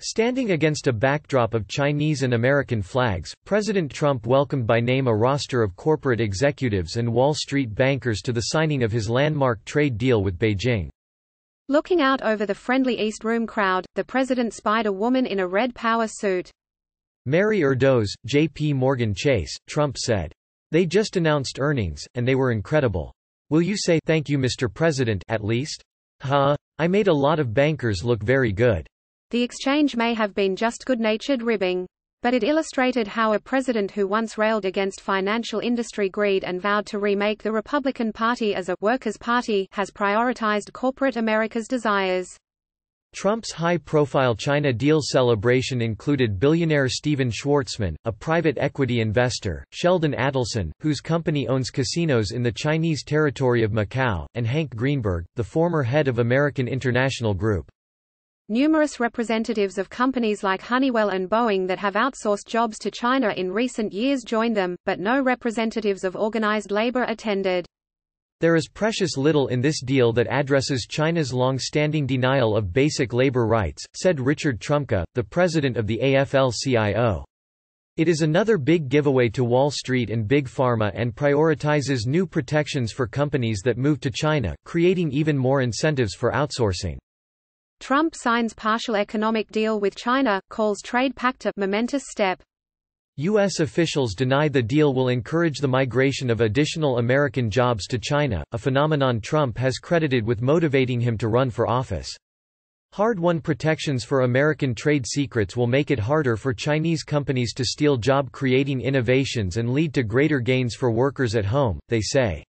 Standing against a backdrop of Chinese and American flags, President Trump welcomed by name a roster of corporate executives and Wall Street bankers to the signing of his landmark trade deal with Beijing. Looking out over the friendly East Room crowd, the president spied a woman in a red power suit. Mary Erdoes, J.P. Morgan Chase, Trump said. They just announced earnings, and they were incredible. Will you say thank you Mr. President at least? Huh? I made a lot of bankers look very good. The exchange may have been just good-natured ribbing. But it illustrated how a president who once railed against financial industry greed and vowed to remake the Republican Party as a workers' party has prioritized corporate America's desires. Trump's high-profile China deal celebration included billionaire Steven Schwarzman, a private equity investor, Sheldon Adelson, whose company owns casinos in the Chinese territory of Macau, and Hank Greenberg, the former head of American International Group. Numerous representatives of companies like Honeywell and Boeing that have outsourced jobs to China in recent years joined them, but no representatives of organized labor attended. There is precious little in this deal that addresses China's long-standing denial of basic labor rights, said Richard Trumka, the president of the AFL-CIO. It is another big giveaway to Wall Street and Big Pharma and prioritizes new protections for companies that move to China, creating even more incentives for outsourcing. Trump signs partial economic deal with China, calls trade pact a momentous step. U.S. officials deny the deal will encourage the migration of additional American jobs to China, a phenomenon Trump has credited with motivating him to run for office. Hard-won protections for American trade secrets will make it harder for Chinese companies to steal job-creating innovations and lead to greater gains for workers at home, they say.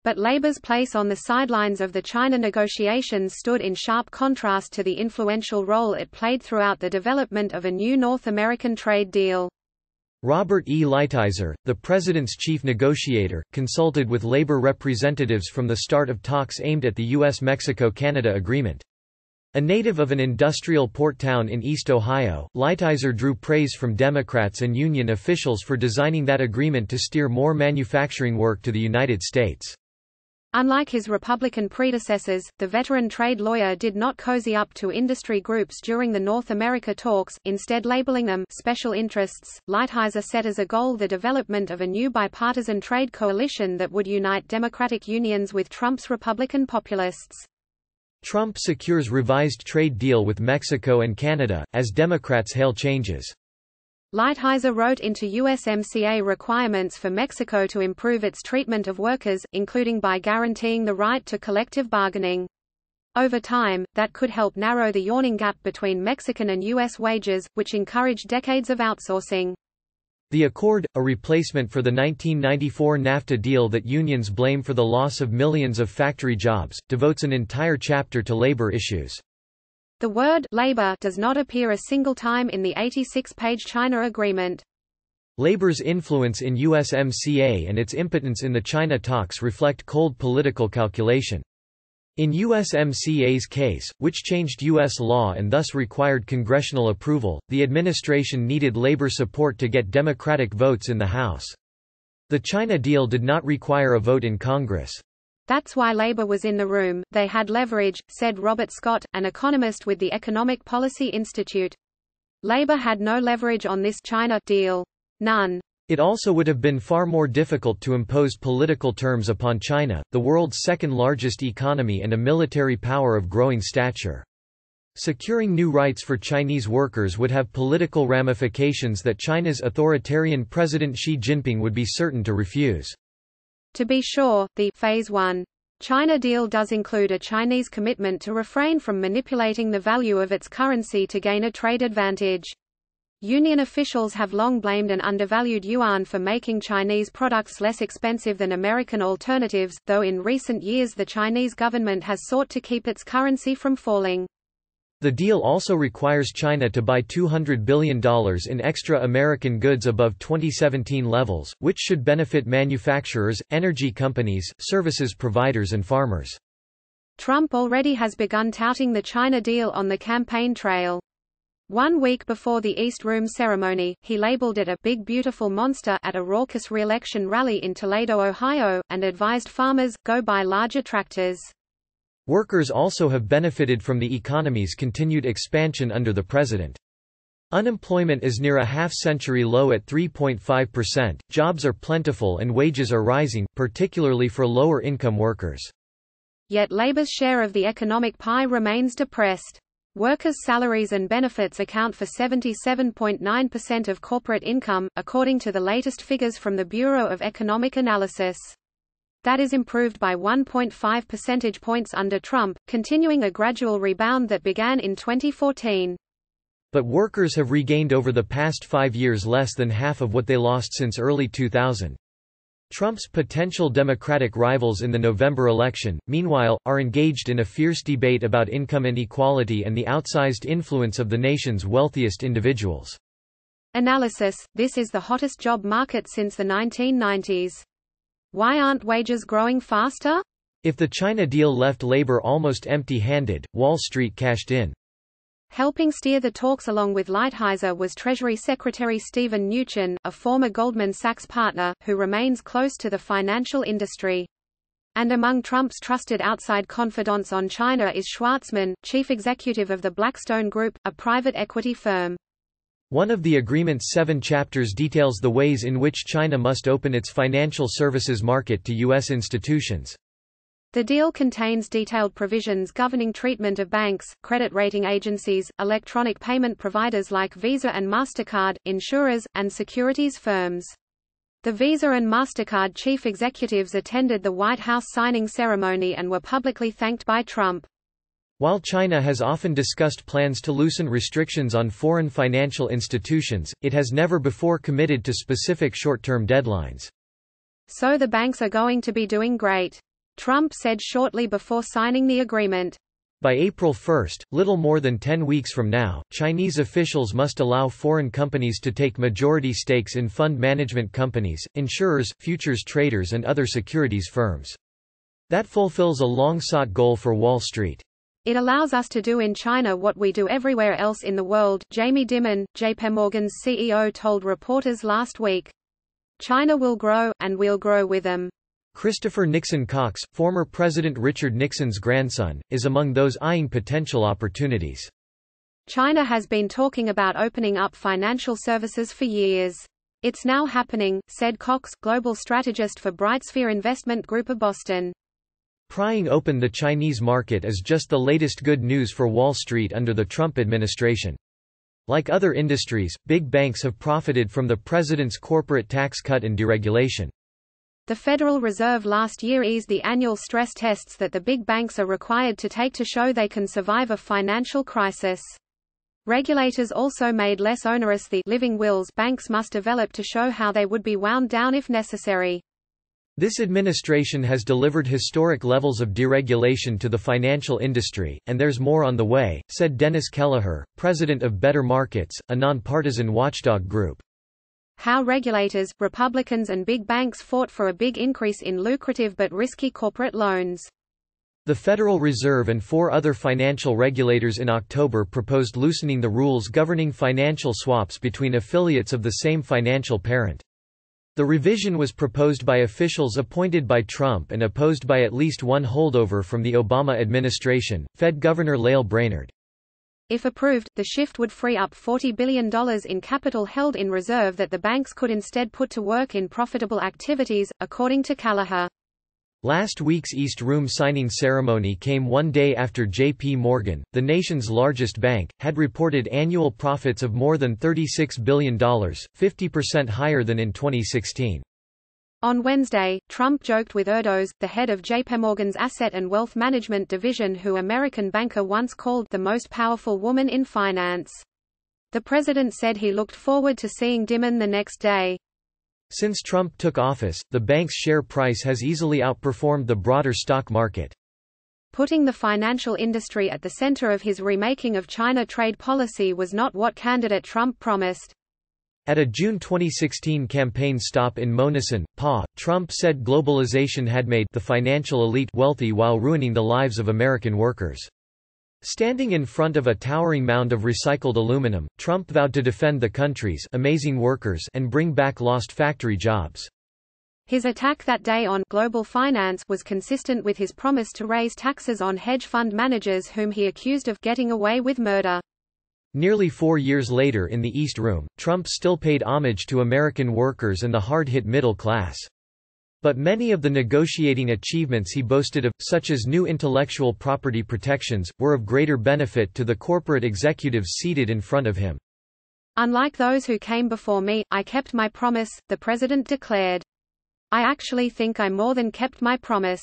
But labor's place on the sidelines of the China negotiations stood in sharp contrast to the influential role it played throughout the development of a new North American trade deal. Robert E. Lighthizer, the president's chief negotiator, consulted with labor representatives from the start of talks aimed at the U.S.-Mexico-Canada agreement. A native of an industrial port town in East Ohio, Lighthizer drew praise from Democrats and union officials for designing that agreement to steer more manufacturing work to the United States. Unlike his Republican predecessors, the veteran trade lawyer did not cozy up to industry groups during the North America talks, instead labeling them special interests. Lighthizer set as a goal the development of a new bipartisan trade coalition that would unite Democratic unions with Trump's Republican populists. Trump secures revised trade deal with Mexico and Canada, as Democrats hail changes. Lighthizer wrote into USMCA requirements for Mexico to improve its treatment of workers, including by guaranteeing the right to collective bargaining. Over time, that could help narrow the yawning gap between Mexican and U.S. wages, which encouraged decades of outsourcing. The accord, a replacement for the 1994 NAFTA deal that unions blame for the loss of millions of factory jobs, devotes an entire chapter to labor issues. The word labor does not appear a single time in the 86-page China agreement. Labor's influence in USMCA and its impotence in the China talks reflect cold political calculation. In USMCA's case, which changed U.S. law and thus required congressional approval, the administration needed labor support to get Democratic votes in the House. The China deal did not require a vote in Congress. That's why labor was in the room, they had leverage, said Robert Scott, an economist with the Economic Policy Institute. Labor had no leverage on this China deal. None. It also would have been far more difficult to impose political terms upon China, the world's second-largest economy and a military power of growing stature. Securing new rights for Chinese workers would have political ramifications that China's authoritarian President Xi Jinping would be certain to refuse. To be sure, the Phase 1 China deal does include a Chinese commitment to refrain from manipulating the value of its currency to gain a trade advantage. Union officials have long blamed an undervalued yuan for making Chinese products less expensive than American alternatives, though in recent years the Chinese government has sought to keep its currency from falling. The deal also requires China to buy $200 billion in extra American goods above 2017 levels, which should benefit manufacturers, energy companies, services providers and farmers. Trump already has begun touting the China deal on the campaign trail. 1 week before the East Room ceremony, he labeled it a big beautiful monster at a raucous re-election rally in Toledo, Ohio, and advised farmers, go buy larger tractors. Workers also have benefited from the economy's continued expansion under the president. Unemployment is near a half-century low at 3.5%, jobs are plentiful and wages are rising, particularly for lower-income workers. Yet labor's share of the economic pie remains depressed. Workers' salaries and benefits account for 77.9% of corporate income, according to the latest figures from the Bureau of Economic Analysis. That is improved by 1.5 percentage points under Trump, continuing a gradual rebound that began in 2014. But workers have regained over the past 5 years less than half of what they lost since early 2000. Trump's potential Democratic rivals in the November election, meanwhile, are engaged in a fierce debate about income inequality and the outsized influence of the nation's wealthiest individuals. Analysis: this is the hottest job market since the 1990s. Why aren't wages growing faster? If the China deal left labor almost empty-handed, Wall Street cashed in. Helping steer the talks along with Lighthizer was Treasury Secretary Steven Mnuchin, a former Goldman Sachs partner, who remains close to the financial industry. And among Trump's trusted outside confidants on China is Schwartzman, chief executive of the Blackstone Group, a private equity firm. One of the agreement's 7 chapters details the ways in which China must open its financial services market to U.S. institutions. The deal contains detailed provisions governing treatment of banks, credit rating agencies, electronic payment providers like Visa and MasterCard, insurers, and securities firms. The Visa and MasterCard chief executives attended the White House signing ceremony and were publicly thanked by Trump. While China has often discussed plans to loosen restrictions on foreign financial institutions, it has never before committed to specific short-term deadlines. So the banks are going to be doing great, Trump said shortly before signing the agreement. By April 1, little more than 10 weeks from now, Chinese officials must allow foreign companies to take majority stakes in fund management companies, insurers, futures traders and other securities firms. That fulfills a long-sought goal for Wall Street. It allows us to do in China what we do everywhere else in the world, Jamie Dimon, JPMorgan's CEO told reporters last week. China will grow, and we'll grow with them. Christopher Nixon Cox, former President Richard Nixon's grandson, is among those eyeing potential opportunities. China has been talking about opening up financial services for years. It's now happening, said Cox, global strategist for Brightsphere Investment Group of Boston. Prying open the Chinese market is just the latest good news for Wall Street under the Trump administration. Like other industries, big banks have profited from the president's corporate tax cut and deregulation. The Federal Reserve last year eased the annual stress tests that the big banks are required to take to show they can survive a financial crisis. Regulators also made less onerous the living wills banks must develop to show how they would be wound down if necessary. This administration has delivered historic levels of deregulation to the financial industry, and there's more on the way, said Dennis Kelleher, president of Better Markets, a nonpartisan watchdog group. How regulators, Republicans and big banks fought for a big increase in lucrative but risky corporate loans. The Federal Reserve and 4 other financial regulators in October proposed loosening the rules governing financial swaps between affiliates of the same financial parent. The revision was proposed by officials appointed by Trump and opposed by at least one holdover from the Obama administration, Fed Governor Lael Brainerd. If approved, the shift would free up $40 billion in capital held in reserve that the banks could instead put to work in profitable activities, according to Kelleher. Last week's East Room signing ceremony came one day after J.P. Morgan, the nation's largest bank, had reported annual profits of more than $36 billion, 50% higher than in 2016. On Wednesday, Trump joked with Erdos, the head of JPMorgan's Asset and Wealth Management division, who American banker once called the most powerful woman in finance. The president said he looked forward to seeing Dimon the next day. Since Trump took office, the bank's share price has easily outperformed the broader stock market. Putting the financial industry at the center of his remaking of China trade policy was not what candidate Trump promised. At a June 2016 campaign stop in Monessen, PA, Trump said globalization had made the financial elite wealthy while ruining the lives of American workers. Standing in front of a towering mound of recycled aluminum, Trump vowed to defend the country's amazing workers and bring back lost factory jobs. His attack that day on global finance was consistent with his promise to raise taxes on hedge fund managers whom he accused of getting away with murder. Nearly 4 years later in the East Room, Trump still paid homage to American workers and the hard-hit middle class. But many of the negotiating achievements he boasted of, such as new intellectual property protections, were of greater benefit to the corporate executives seated in front of him. "Unlike those who came before me, I kept my promise," the president declared. "I actually think I more than kept my promise.